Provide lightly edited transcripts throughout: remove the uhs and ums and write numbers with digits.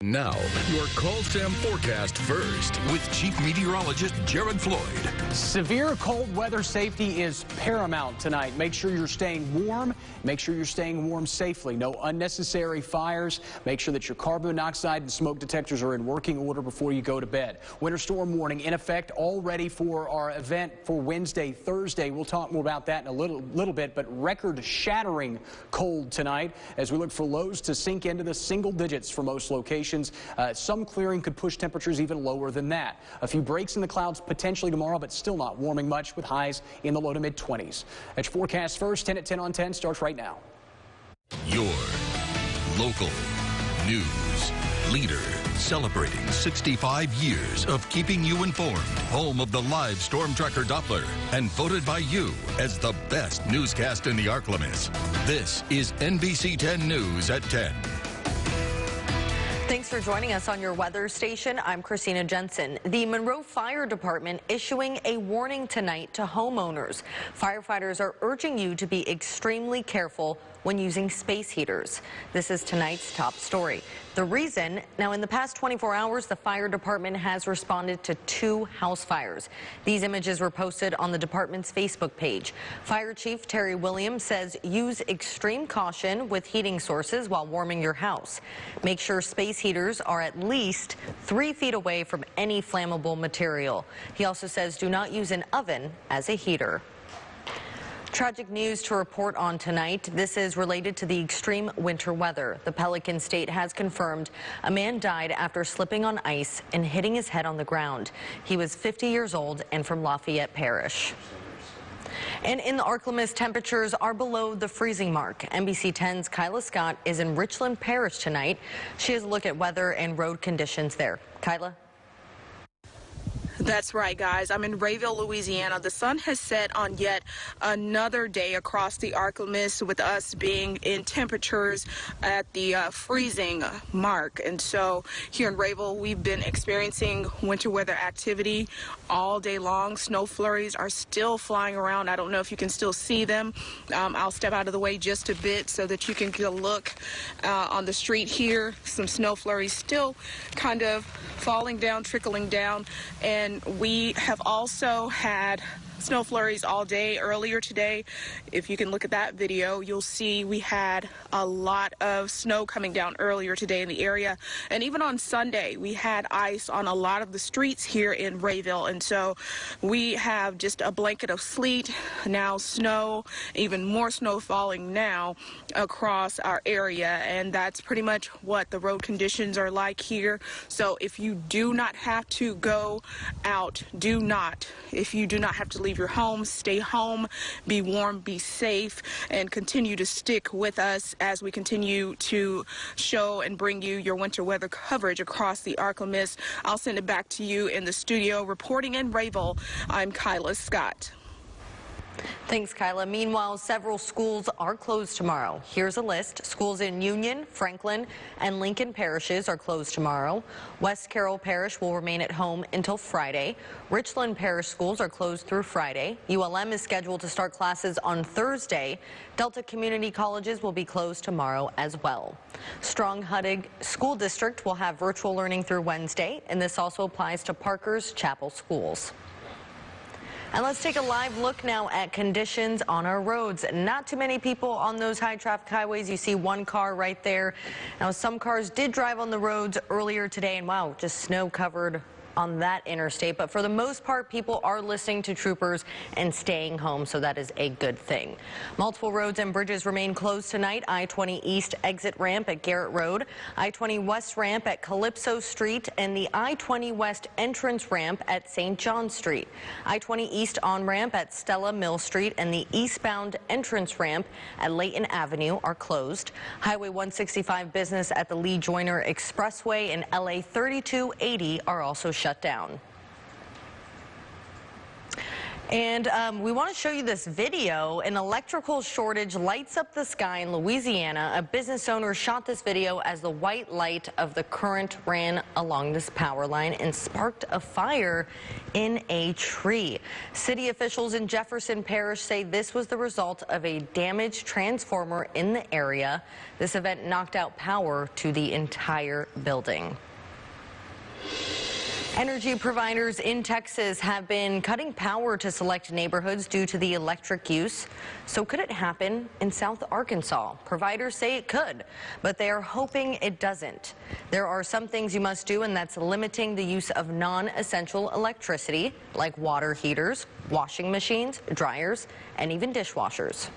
Now, your Call Sam forecast first with Chief Meteorologist Jared Floyd. Severe cold weather safety is paramount tonight. Make sure you're staying warm. Make sure you're staying warm safely. No unnecessary fires. Make sure that your carbon monoxide and smoke detectors are in working order before you go to bed. Winter storm warning in effect already for our event for Wednesday, Thursday. We'll talk more about that in a little bit, but record-shattering cold tonight as we look for lows to sink into the single digits for most locations. Some clearing could push temperatures even lower than that. A few breaks in the clouds potentially tomorrow, but still not warming much with highs in the low to mid-20s. That's your forecast first. 10 at 10 on 10 starts right now. Your local news leader celebrating 65 years of keeping you informed. Home of the live Storm Tracker Doppler and voted by you as the best newscast in the Arklamiss. This is NBC 10 News at 10. Thanks for joining us on your weather station. I'm Christina Jensen. The Monroe Fire Department issuing a warning tonight to homeowners. Firefighters are urging you to be extremely careful when using space heaters. This is tonight's top story. The reason, now in the past 24 hours, the fire department has responded to 2 house fires. These images were posted on the department's Facebook page. Fire Chief Terry Williams says use extreme caution with heating sources while warming your house. Make sure space heaters are at least 3 feet away from any flammable material. He also says do not use an oven as a heater. Tragic news to report on tonight. This is related to the extreme winter weather. The Pelican State has confirmed a man died after slipping on ice and hitting his head on the ground. He was 50 years old and from Lafayette Parish. And in the Arklamiss, temperatures are below the freezing mark. NBC 10's Kyla Scott is in Richland Parish tonight. She has a look at weather and road conditions there. Kyla? That's right, guys. I'm in Rayville, Louisiana. The sun has set on yet another day across the Arklamiss, with us being in temperatures at the freezing mark. And so here in Rayville, we've been experiencing winter weather activity all day long. Snow flurries are still flying around. I don't know if you can still see them. I'll step out of the way just a bit so that you can get a look on the street here. Some snow flurries still kind of falling down, trickling down. And we have also had snow flurries all day earlier today. If you can look at that video, you'll see we had a lot of snow coming down earlier today in the area. And even on Sunday, we had ice on a lot of the streets here in Rayville. And so we have just a blanket of sleet, now snow, even more snow falling now across our area. And that's pretty much what the road conditions are like here. So if you do not have to go out, do not. If you do not have to leave your home, stay home, be warm, be safe, and continue to stick with us as we continue to show and bring you your winter weather coverage across the Arklamiss. I'll send it back to you in the studio. Reporting in Rayville, I'm Kyla Scott. Thanks, Kyla. Meanwhile, several schools are closed tomorrow. Here's a list. Schools in Union, Franklin, and Lincoln parishes are closed tomorrow. West Carroll Parish will remain at home until Friday. Richland Parish schools are closed through Friday. ULM is scheduled to start classes on Thursday. Delta Community Colleges will be closed tomorrow as well. Strong-Huttig School District will have virtual learning through Wednesday, and this also applies to Parker's Chapel schools. And let's take a live look now at conditions on our roads. Not too many people on those high traffic highways. You see one car right there. Now, some cars did drive on the roads earlier today, and wow, just snow covered on that interstate. But for the most part, people are listening to troopers and staying home, so that is a good thing. Multiple roads and bridges remain closed tonight. I-20 East exit ramp at Garrett Road, I-20 West ramp at Calypso Street, and the I-20 West entrance ramp at St. John Street. I-20 East on-ramp at Stella Mill Street and the eastbound entrance ramp at Layton Avenue are closed. Highway 165 business at the Lee Joyner Expressway and LA 3280 are also shut down. And we want to show you this video. An electrical shortage lights up the sky in Louisiana. A business owner shot this video as the white light of the current ran along this power line and sparked a fire in a tree. City officials in Jefferson Parish say this was the result of a damaged transformer in the area. This event knocked out power to the entire building. Energy providers in Texas have been cutting power to select neighborhoods due to the electric use. So could it happen in South Arkansas? Providers say it could, but they are hoping it doesn't. There are some things you must do, and that's limiting the use of non-essential electricity, like water heaters, washing machines, dryers, and even dishwashers.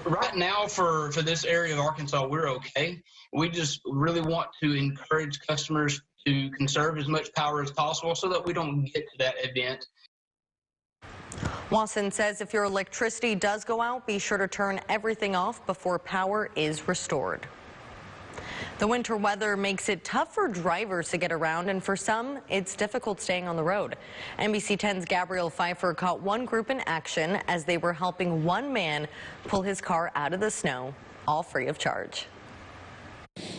Right now, for this area of Arkansas, we're okay. We just really want to encourage customers to conserve as much power as possible so that we don't get to that event. Wasson says if your electricity does go out, be sure to turn everything off before power is restored. The winter weather makes it tough for drivers to get around, and for some, it's difficult staying on the road. NBC 10's Gabrielle Pfeiffer caught one group in action as they were helping one man pull his car out of the snow, all free of charge.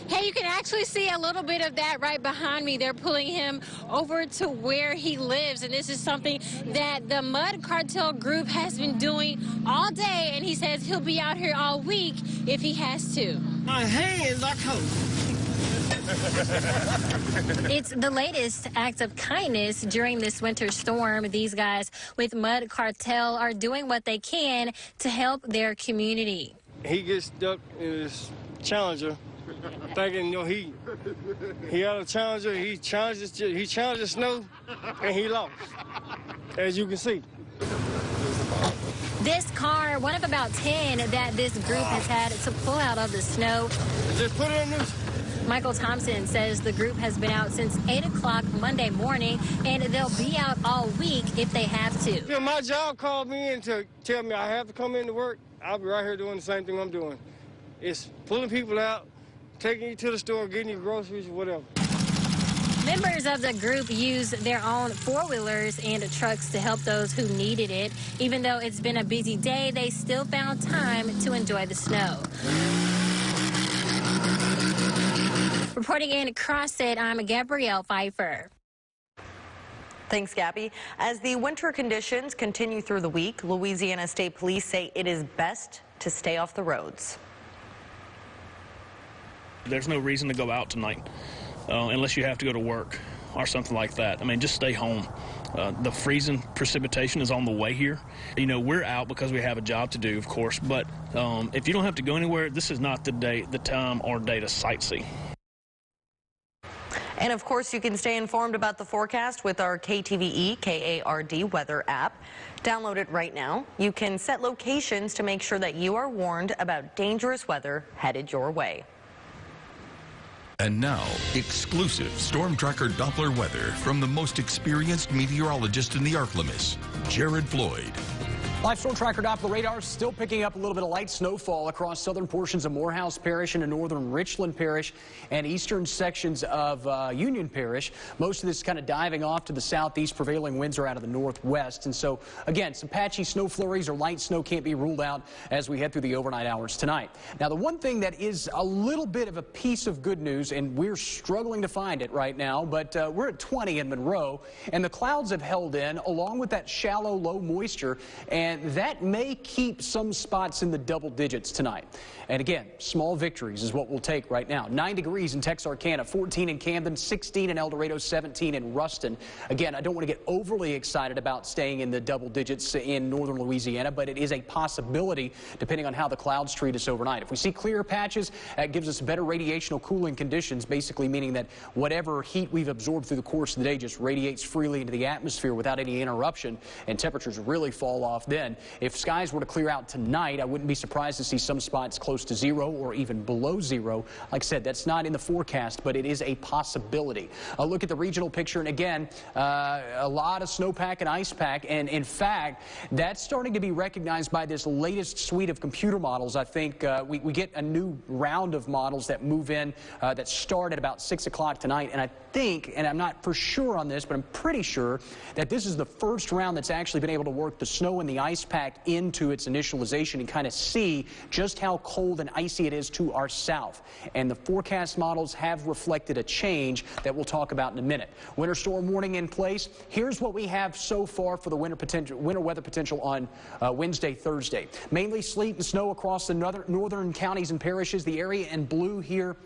Hey, you can actually see a little bit of that right behind me. They're pulling him over to where he lives, and this is something that the Mud Cartel group has been doing all day, and he says he'll be out here all week if he has to. My hands are cold. It's the latest act of kindness during this winter storm. These guys with Mud Cartel are doing what they can to help their community. He gets stuck in his Challenger, thinking, he had a Challenger, he challenged snow, and he lost, as you can see. This car, one of about 10 that this group has had to pull out of the snow. Just put it in this. Michael Thompson says the group has been out since 8 o'clock Monday morning, and they'll be out all week if they have to. Yeah, my job called me in to tell me I have to come into work. I'll be right here doing the same thing I'm doing. It's pulling people out, taking you to the store, getting you groceries, whatever. Members of the group use their own four-wheelers and trucks to help those who needed it. Even though it's been a busy day, they still found time to enjoy the snow. Reporting in Crosset, I'm Gabrielle Pfeiffer. Thanks, Gabby. As the winter conditions continue through the week, Louisiana State Police say it is best to stay off the roads. There's no reason to go out tonight unless you have to go to work or something like that. I mean, just stay home. The freezing precipitation is on the way here. You know, we're out because we have a job to do, of course, but if you don't have to go anywhere, this is not the time or day to sightsee. And of course, you can stay informed about the forecast with our KTVE KARD weather app. Download it right now. You can set locations to make sure that you are warned about dangerous weather headed your way. And now, exclusive Storm Tracker Doppler weather from the most experienced meteorologist in the Arklamiss, Jared Floyd. Live Storm Tracker Doppler radar still picking up a little bit of light snowfall across southern portions of Morehouse Parish into northern Richland Parish and eastern sections of Union Parish. Most of this is kind of diving off to the southeast. Prevailing winds are out of the northwest. And so, again, some patchy snow flurries or light snow can't be ruled out as we head through the overnight hours tonight. Now, the one thing that is a little bit of a piece of good news, and we're struggling to find it right now, but we're at 20 in Monroe, and the clouds have held in along with that shallow, low moisture, and that may keep some spots in the double digits tonight. And again, small victories is what we'll take right now. 9 degrees in Texarkana, 14 in Camden, 16 in El Dorado, 17 in Ruston. Again, I don't want to get overly excited about staying in the double digits in northern Louisiana, but it is a possibility depending on how the clouds treat us overnight. If we see clear patches, that gives us better radiational cooling conditions, basically meaning that whatever heat we've absorbed through the course of the day just radiates freely into the atmosphere without any interruption, and temperatures really fall off then. in. If skies were to clear out tonight, I wouldn't be surprised to see some spots close to 0 or even below 0. Like I said, that's not in the forecast, but it is a possibility. A look at the regional picture, and again, a lot of snowpack and ice pack, and in fact, that's starting to be recognized by this latest suite of computer models. I think we get a new round of models that move in that start at about 6 o'clock tonight, and I think, and I'm not for sure on this, but I'm pretty sure that this is the first round that's actually been able to work the snow and the ice pack into its initialization and kind of see just how cold and icy it is to our south. And the forecast models have reflected a change that we'll talk about in a minute. Winter storm warning in place. Here's what we have so far for the winter weather potential on Wednesday, Thursday. Mainly sleet and snow across the northern counties and parishes. The area in blue here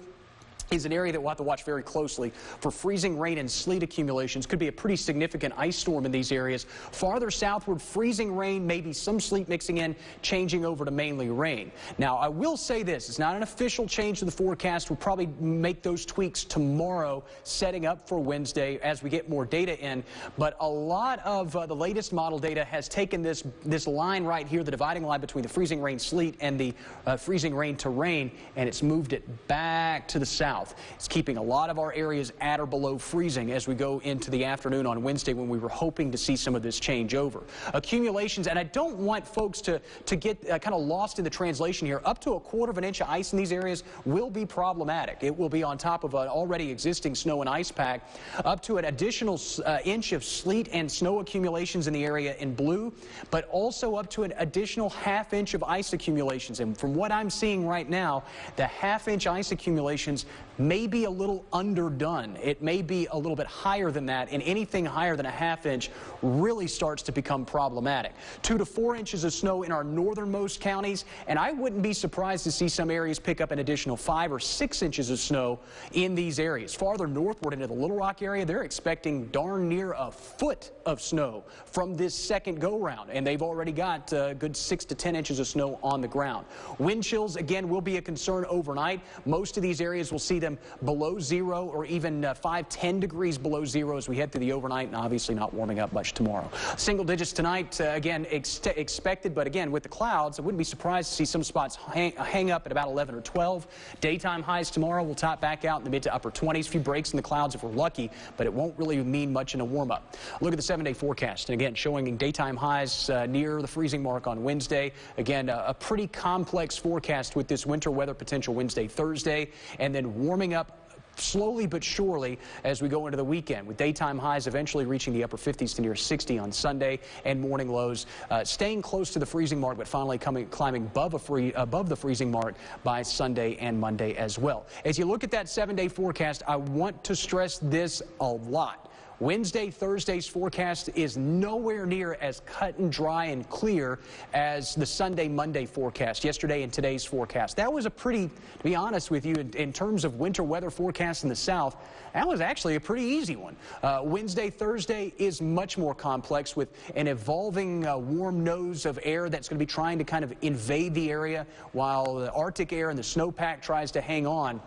is an area that we'll have to watch very closely for freezing rain and sleet accumulations. Could be a pretty significant ice storm in these areas. Farther southward, freezing rain, maybe some sleet mixing in, changing over to mainly rain. Now, I will say this. It's not an official change to the forecast. We'll probably make those tweaks tomorrow, setting up for Wednesday as we get more data in. But a lot of the latest model data has taken this line right here, the dividing line between the freezing rain sleet and the freezing rain to rain, and it's moved it back to the south. It's keeping a lot of our areas at or below freezing as we go into the afternoon on Wednesday, when we were hoping to see some of this change over. Accumulations, and I don't want folks to get kind of lost in the translation here. Up to 1/4 inch of ice in these areas will be problematic. It will be on top of an already existing snow and ice pack. Up to an additional inch of sleet and snow accumulations in the area in blue, but also up to an additional 1/2 inch of ice accumulations. And from what I'm seeing right now, the 1/2 inch ice accumulations may be a little underdone. It may be a little bit higher than that, and anything higher than a 1/2 inch really starts to become problematic. 2 to 4 inches of snow in our northernmost counties, and I wouldn't be surprised to see some areas pick up an additional 5 or 6 inches of snow in these areas. Farther northward into the Little Rock area, they're expecting darn near a foot of snow from this second go-round, and they've already got a good 6 to 10 inches of snow on the ground. Wind chills, again, will be a concern overnight. Most of these areas will see them below 0 or even 5-10 degrees below 0 as we head through the overnight, and obviously not warming up much tomorrow. Single digits tonight, again, expected, but again, with the clouds, I wouldn't be surprised to see some spots hang up at about 11 or 12. Daytime highs tomorrow will top back out in the mid to upper 20s. A few breaks in the clouds if we're lucky, but it won't really mean much in a warm-up. Look at the 7-day forecast, and again, showing daytime highs near the freezing mark on Wednesday. Again, a pretty complex forecast with this winter weather potential Wednesday, Thursday, and then warming up slowly but surely as we go into the weekend, with daytime highs eventually reaching the upper 50s to near 60 on Sunday, and morning lows staying close to the freezing mark, but finally climbing above the freezing mark by Sunday and Monday as well. As you look at that 7-day forecast, I want to stress this a lot. Wednesday, Thursday's forecast is nowhere near as cut and dry and clear as the Sunday, Monday forecast, yesterday and today's forecast. That was a pretty, to be honest with you, in terms of winter weather forecast in the south, that was actually a pretty easy one. Wednesday, Thursday is much more complex, with an evolving warm nose of air that's going to be trying to kind of invade the area while the Arctic air and the snowpack tries to hang on.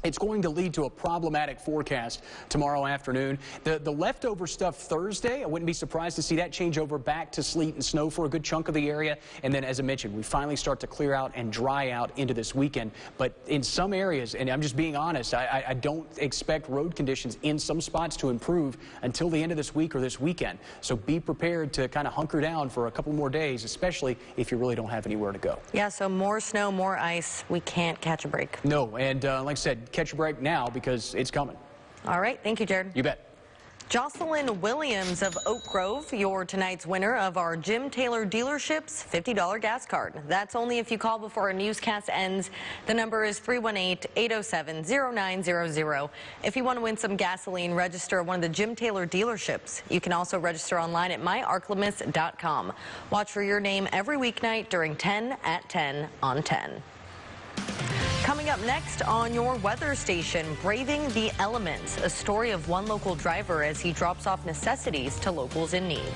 It's going to lead to a problematic forecast tomorrow afternoon. The leftover stuff Thursday, I wouldn't be surprised to see that change over back to sleet and snow for a good chunk of the area. And then, as I mentioned, we finally start to clear out and dry out into this weekend. But in some areas, and I'm just being honest, I don't expect road conditions in some spots to improve until the end of this week or this weekend. So be prepared to kind of hunker down for a couple more days, especially if you really don't have anywhere to go. Yeah, so more snow, more ice. We can't catch a break. No, and like I said, catch a break now because it's coming. All right. Thank you, Jared. You bet. Jocelyn Williams of Oak Grove, you're tonight's winner of our Jim Taylor Dealerships $50 gas card. That's only if you call before our newscast ends. The number is 318-807-0900. If you want to win some gasoline, register at one of the Jim Taylor dealerships. You can also register online at myarklamiss.com. Watch for your name every weeknight during 10 at 10 on 10. Coming up next on your weather station, braving the elements, a story of one local driver as he drops off necessities to locals in need.